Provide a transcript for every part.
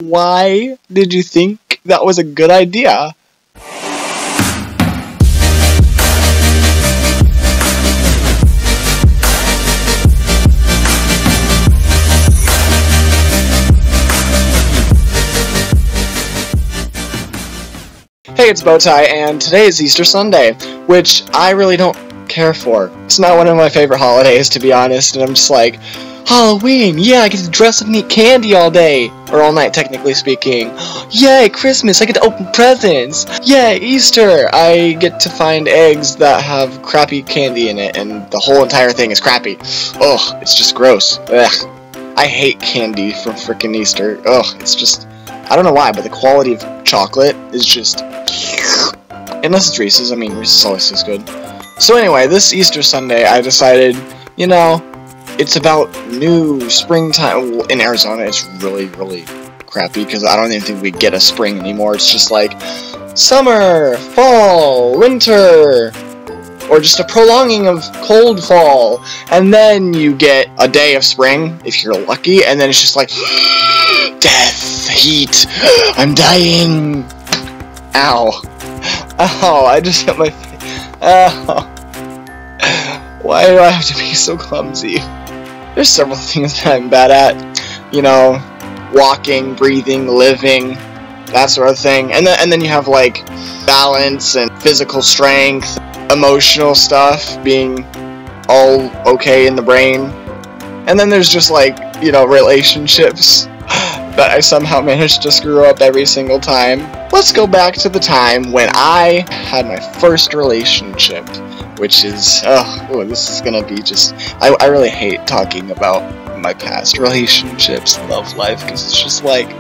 Why did you think that was a good idea? Hey, it's Bowtie, and today is Easter Sunday, which I really don't care for. It's not one of my favorite holidays, to be honest, and I'm just like, Halloween, yeah, I get to dress up and eat candy all day, or all night, technically speaking. Yay, Christmas, I get to open presents. Yay, Easter, I get to find eggs that have crappy candy in it, and the whole entire thing is crappy. Ugh, it's just gross. Ugh. I hate candy from frickin' Easter. Ugh, it's just, I don't know why, but the quality of chocolate is just, unless it's Reese's. I mean, Reese's always tastes good. So anyway, this Easter Sunday, I decided, you know, it's about new springtime. In Arizona, it's really, really crappy, because I don't even think we get a spring anymore. It's just like, summer, fall, winter, or just a prolonging of cold fall, and then you get a day of spring, if you're lucky, and then it's just like, death, heat, I'm dying. Ow. Ow, I just hit my face. Ow. Why do I have to be so clumsy? There's several things that I'm bad at. You know, walking, breathing, living, that sort of thing. And then you have, like, balance and physical strength, emotional stuff, being all okay in the brain. And then there's just, like, you know, relationships that I somehow managed to screw up every single time. Let's go back to the time when I had my first relationship, which is, oh, this is gonna be just, I really hate talking about my past relationships and love life, because it's just like,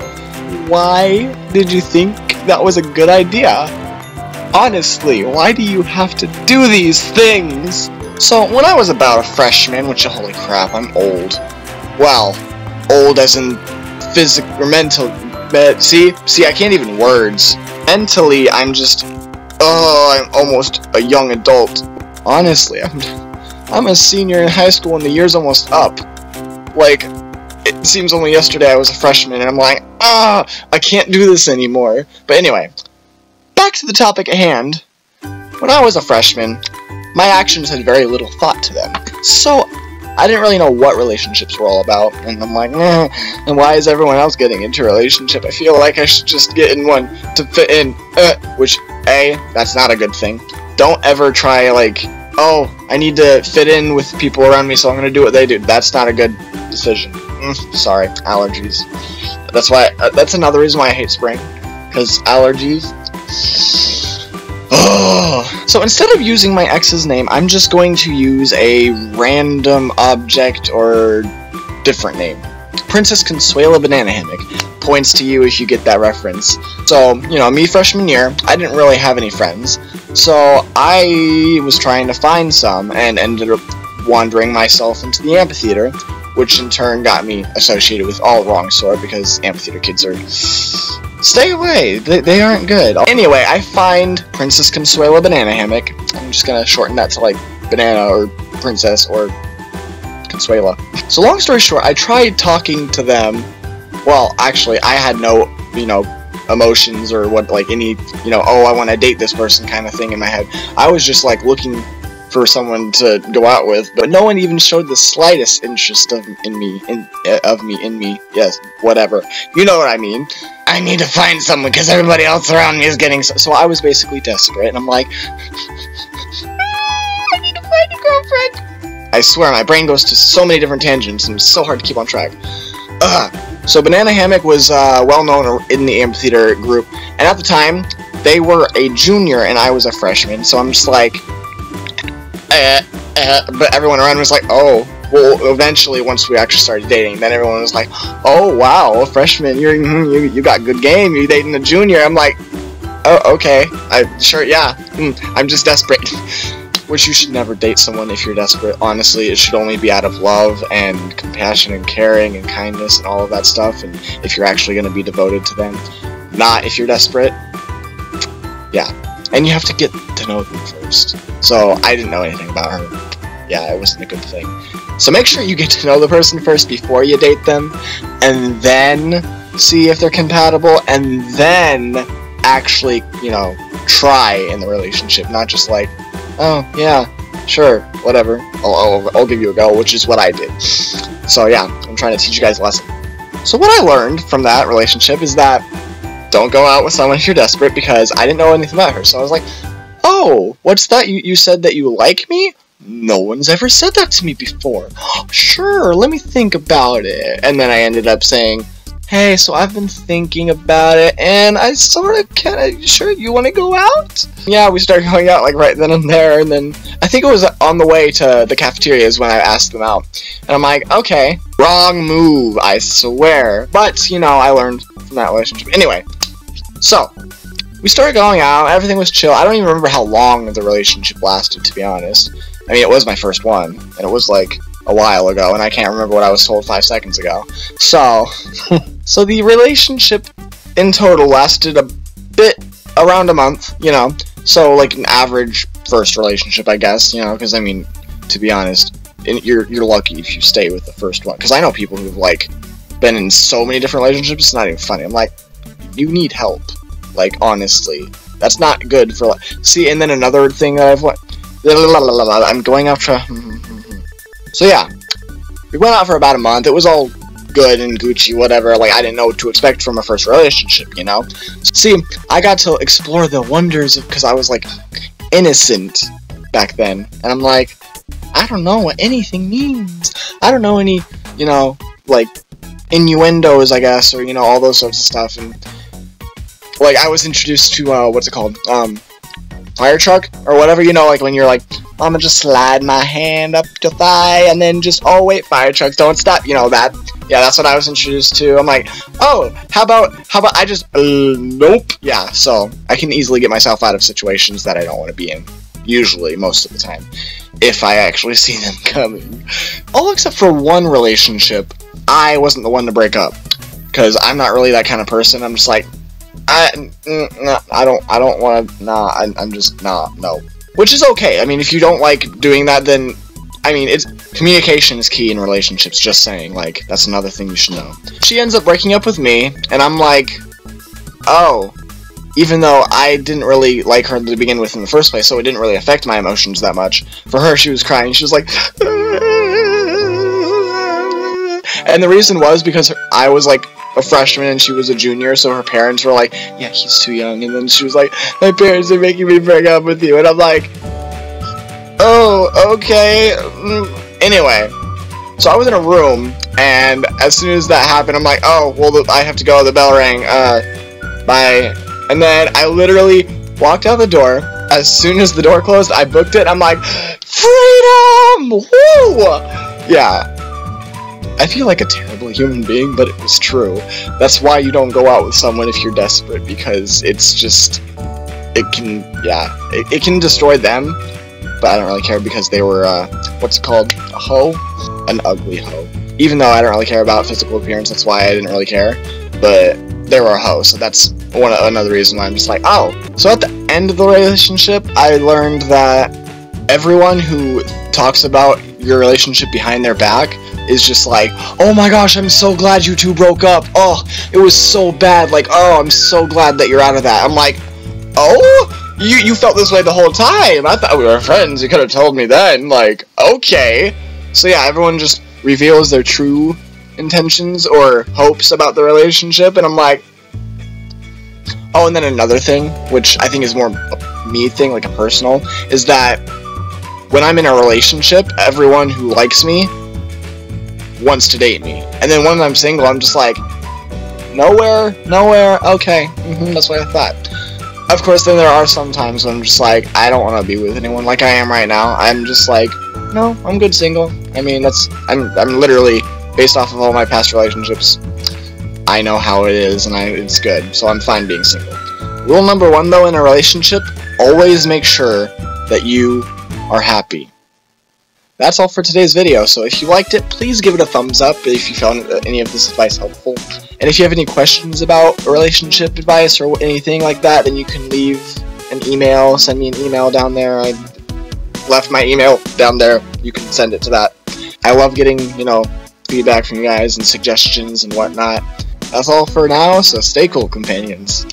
why did you think that was a good idea? Honestly, why do you have to do these things? So, when I was about a freshman, which, holy crap, I'm old. Well, old as in physical or mental, but see, I can't even words. Mentally, I'm just, I'm almost a young adult. Honestly, I'm a senior in high school and the year's almost up. Like, it seems only yesterday I was a freshman and I'm like, I can't do this anymore. But anyway, back to the topic at hand. When I was a freshman, my actions had very little thought to them. So, I didn't really know what relationships were all about, and I'm like, and why is everyone else getting into a relationship? I feel like I should just get in one to fit in, which, A, that's not a good thing. Don't ever try, like, oh, I need to fit in with people around me, so I'm gonna do what they do. That's not a good decision. Sorry, allergies. That's why, that's another reason why I hate spring, because allergies. So instead of using my ex's name, I'm just going to use a random object or different name. Princess Consuela Banana Hammock. Points to you if you get that reference. So, you know, me freshman year, I didn't really have any friends. So I was trying to find some and ended up wandering myself into the amphitheater, which in turn got me associated with all wrong sort, because amphitheater kids are... Stay away! They aren't good. Anyway, I find Princess Consuela Banana Hammock. I'm just gonna shorten that to, like, Banana or Princess or Consuela. So long story short, I tried talking to them. Well, actually, I had no, you know, emotions or what, like, any, you know, oh, I want to date this person kind of thing in my head. I was just, like, looking for someone to go out with, but no one even showed the slightest interest of me. Yes, whatever. You know what I mean. I need to find someone because everybody else around me is getting so I was basically desperate, and I'm like, I need to find a girlfriend. I swear, my brain goes to so many different tangents, and it's so hard to keep on track. So Banana Hammock was well known in the amphitheater group, and at the time, they were a junior and I was a freshman, so I'm just like, but everyone around was like, oh, well, eventually, once we actually started dating, then everyone was like, oh, wow, a freshman, you got good game, you're dating a junior. I'm like, oh, okay, sure, yeah, I'm just desperate. Which you should never date someone if you're desperate. Honestly, it should only be out of love and compassion and caring and kindness and all of that stuff, and if you're actually going to be devoted to them. Not if you're desperate. Yeah. And you have to get to know them first. So, I didn't know anything about her. Yeah, it wasn't a good thing. So make sure you get to know the person first before you date them, and then see if they're compatible, and then actually, you know, try in the relationship, not just like, oh, yeah, sure, whatever, I'll give you a go, which is what I did. So yeah, I'm trying to teach you guys a lesson. So what I learned from that relationship is that don't go out with someone if you're desperate, because I didn't know anything about her. So I was like, oh, what's that? You said that you like me? No one's ever said that to me before. Sure, let me think about it. And then I ended up saying, hey, so I've been thinking about it, and I sort of sure you want to go out? Yeah, we started going out like right then and there, and then I think it was on the way to the cafeterias when I asked them out. And I'm like, okay, wrong move, I swear. But, you know, I learned from that relationship. Anyway, so we started going out, everything was chill. I don't even remember how long the relationship lasted, to be honest. I mean, it was my first one, and it was like a while ago, and I can't remember what I was told 5 seconds ago. So, so the relationship in total lasted a bit around a month, you know, so like an average first relationship, I guess, you know, because I mean, to be honest, you're lucky if you stay with the first one, because I know people who've like been in so many different relationships, it's not even funny. I'm like, you need help, like, honestly, that's not good for, like, see, and then another thing that I'm going off track. So yeah, we went out for about a month. It was all good and Gucci, whatever. Like, I didn't know what to expect from a first relationship, you know? See, I got to explore the wonders of, because I was, like, innocent back then. And I'm like, I don't know what anything means. I don't know any, you know, like, innuendos, I guess, or, you know, all those sorts of stuff. And, like, I was introduced to, what's it called? Fire truck? Or whatever, you know, like, when you're like, I'm gonna just slide my hand up your thigh, and then just, oh wait, fire trucks, don't stop, you know, that. Yeah, that's what I was introduced to. I'm like, oh, how about I just, nope. Yeah, so, I can easily get myself out of situations that I don't want to be in. Usually, most of the time. If I actually see them coming. All except for one relationship, I wasn't the one to break up. Because I'm not really that kind of person. I'm just like, I don't want to, I'm just, no. Which is okay. I mean, if you don't like doing that, then, I mean, communication is key in relationships, just saying, like, that's another thing you should know. She ends up breaking up with me, and I'm like, oh, even though I didn't really like her to begin with in the first place, so it didn't really affect my emotions that much. For her, she was crying, she was like, and the reason was because I was, like, a freshman and she was a junior, so her parents were like, yeah, he's too young, and then she was like, my parents are making me break up with you, and I'm like, oh, okay, anyway, so I was in a room, and as soon as that happened, I'm like, oh, well, I have to go, the bell rang, bye, and then I literally walked out the door. As soon as the door closed, I booked it, I'm like, freedom, woo, yeah. I feel like a terrible human being, but it was true. That's why you don't go out with someone if you're desperate, because it's just, it can destroy them, but I don't really care because they were, what's it called, a hoe? An ugly hoe. Even though I don't really care about physical appearance, that's why I didn't really care, but they were a hoe, so that's another reason why I'm just like, oh. So at the end of the relationship, I learned that everyone who talks about your relationship behind their back is just like, oh my gosh, I'm so glad you two broke up, oh, it was so bad, like, oh, I'm so glad that you're out of that. I'm like, oh, you felt this way the whole time, I thought we were friends, you could have told me then, like, okay. So yeah, everyone just reveals their true intentions or hopes about the relationship, and I'm like, oh, and then another thing, which I think is more a me thing, like a personal, is that when I'm in a relationship, everyone who likes me wants to date me. And then when I'm single, I'm just like, nowhere, okay, that's what I thought. Of course, then there are some times when I'm just like, I don't want to be with anyone like I am right now. I'm just like, no, I'm good single. I mean, I'm literally, based off of all my past relationships, I know how it is, and it's good, so I'm fine being single. Rule number 1, though, in a relationship, always make sure that you are happy. That's all for today's video, so if you liked it, please give it a thumbs up if you found any of this advice helpful. And if you have any questions about relationship advice or anything like that, then you can leave an email, send me an email down there. I left my email down there, you can send it to that. I love getting, you know, feedback from you guys and suggestions and whatnot. that's all for now, so stay cool, companions.